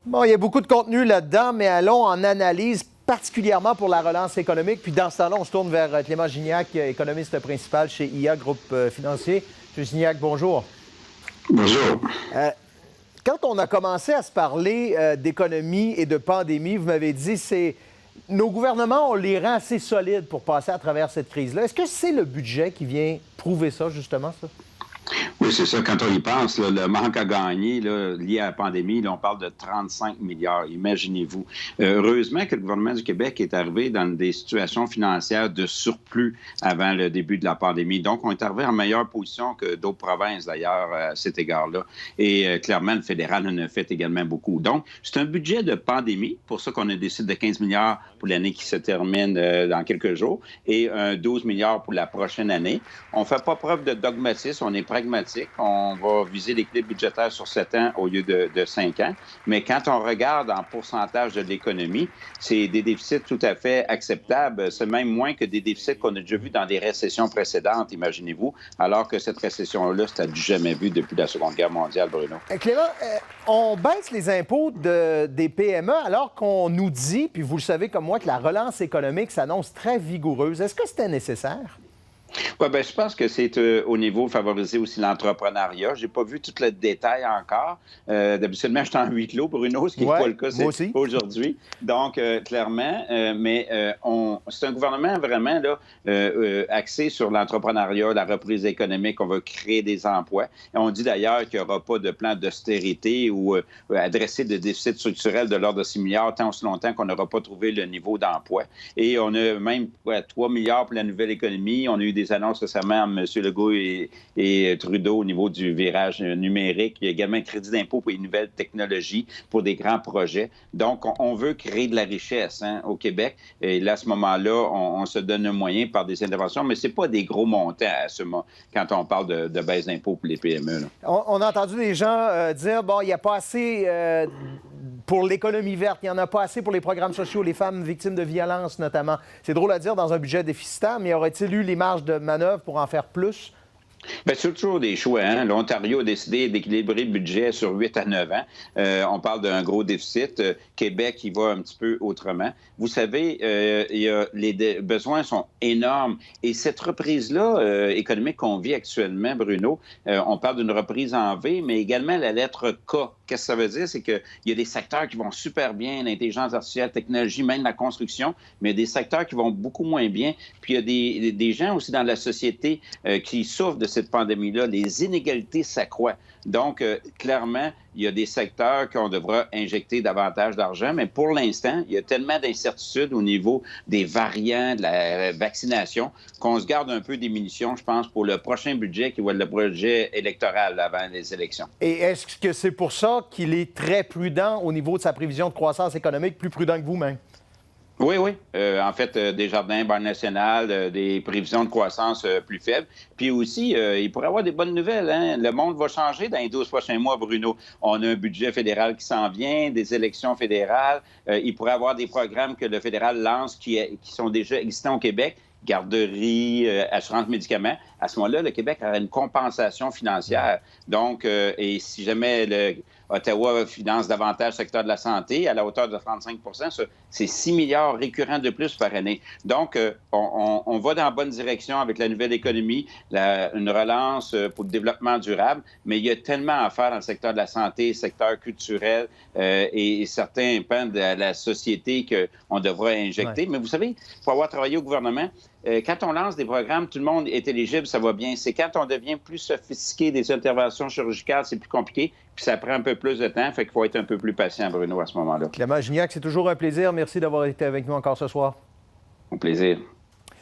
Bon, il y a beaucoup de contenu là-dedans, mais allons en analyse, particulièrement pour la relance économique. Puis dans ce temps-là, on se tourne vers Clément Gignac, économiste principal chez IA Groupe Financier. M. Gignac, bonjour. Bonjour. Quand on a commencé à se parler d'économie et de pandémie, vous m'avez dit nos gouvernements, on les rend assez solides pour passer à travers cette crise-là. Est-ce que c'est le budget qui vient prouver ça, justement, ça? Oui, c'est ça. Quand on y pense, là, le manque à gagner lié à la pandémie, là, on parle de 35 milliards. Imaginez-vous. Heureusement que le gouvernement du Québec est arrivé dans des situations financières de surplus avant le début de la pandémie. Donc, on est arrivé en meilleure position que d'autres provinces, d'ailleurs, à cet égard-là. Et clairement, le fédéral en a fait également beaucoup. Donc, c'est un budget de pandémie. Pour ça qu'on a décidé de 15 milliards pour l'année qui se termine dans quelques jours et 12 milliards pour la prochaine année. On ne fait pas preuve de dogmatisme. On est pragmatique. On va viser l'équilibre budgétaire sur 7 ans au lieu de 5 ans. Mais quand on regarde en pourcentage de l'économie, c'est des déficits tout à fait acceptables. C'est même moins que des déficits qu'on a déjà vus dans des récessions précédentes, imaginez-vous, alors que cette récession-là, c'était du jamais vu depuis la Seconde Guerre mondiale, Bruno. Clément, on baisse les impôts des PME alors qu'on nous dit, puis vous le savez comme moi, que la relance économique s'annonce très vigoureuse. Est-ce que c'était nécessaire? Oui, bien, je pense que c'est au niveau favoriser aussi l'entrepreneuriat. Je n'ai pas vu tout le détail encore. D'habitude, je suis en huis clos, Bruno, ce qui n'est pas le cas aujourd'hui. Donc, clairement, c'est un gouvernement vraiment là, axé sur l'entrepreneuriat, la reprise économique. On va créer des emplois. Et on dit d'ailleurs qu'il n'y aura pas de plan d'austérité ou adresser des déficits structurels de l'ordre de 6 milliards tant aussi longtemps qu'on n'aura pas trouvé le niveau d'emploi. Et on a même 3 milliards pour la nouvelle économie. On a eu des annonces récemment à M. Legault et Trudeau au niveau du virage numérique. Il y a également un crédit d'impôt pour les nouvelles technologies, pour des grands projets. Donc, on veut créer de la richesse au Québec. Et là, à ce moment-là, on se donne un moyen par des interventions, mais ce n'est pas des gros montants quand on parle de baisse d'impôt pour les PME. Là. On a entendu des gens dire, bon, il n'y a pas assez pour l'économie verte, il n'y en a pas assez pour les programmes sociaux, les femmes victimes de violences notamment. C'est drôle à dire dans un budget déficitaire, mais aurait-il eu les marges de manœuvre pour en faire plus? Bien, c'est toujours des choix. L'Ontario a décidé d'équilibrer le budget sur 8 à 9 ans. On parle d'un gros déficit. Québec, il va un petit peu autrement. Vous savez, les besoins sont énormes. Et cette reprise-là économique qu'on vit actuellement, Bruno, on parle d'une reprise en V, mais également la lettre K. Qu'est-ce que ça veut dire? C'est qu'il y a des secteurs qui vont super bien, l'intelligence artificielle, la technologie, même la construction, mais il y a des secteurs qui vont beaucoup moins bien. Puis il y a des gens aussi dans la société qui souffrent de cette pandémie-là. Les inégalités s'accroissent. Donc, clairement, il y a des secteurs qu'on devra injecter davantage d'argent, mais pour l'instant, il y a tellement d'incertitudes au niveau des variants, de la vaccination, qu'on se garde un peu des munitions, je pense, pour le prochain budget qui va être le budget électoral avant les élections. Et est-ce que c'est pour ça qu'il est très prudent au niveau de sa prévision de croissance économique, plus prudent que vous-même? Oui, oui. En fait, Desjardins, Banque nationale, des prévisions de croissance plus faibles. Puis aussi, il pourrait y avoir des bonnes nouvelles. Le monde va changer dans les 12 prochains mois, Bruno. On a un budget fédéral qui s'en vient, des élections fédérales. Il pourrait y avoir des programmes que le fédéral lance qui sont déjà existants au Québec. Garderie, assurance médicaments. À ce moment-là, le Québec aura une compensation financière. Donc, et si jamais Ottawa finance davantage le secteur de la santé à la hauteur de 35 c'est 6 milliards récurrents de plus par année. Donc, on va dans la bonne direction avec la nouvelle économie, une relance pour le développement durable, mais il y a tellement à faire dans le secteur de la santé, le secteur culturel et certains pans de la société qu'on devra injecter. Ouais. Mais vous savez, pour avoir travaillé au gouvernement, quand on lance des programmes, tout le monde est éligible, ça va bien. C'est quand on devient plus sophistiqué des interventions chirurgicales, c'est plus compliqué, puis ça prend un peu plus de temps, fait qu'il faut être un peu plus patient, Bruno, à ce moment-là. Clément Gignac, c'est toujours un plaisir. Merci d'avoir été avec nous encore ce soir. Au plaisir.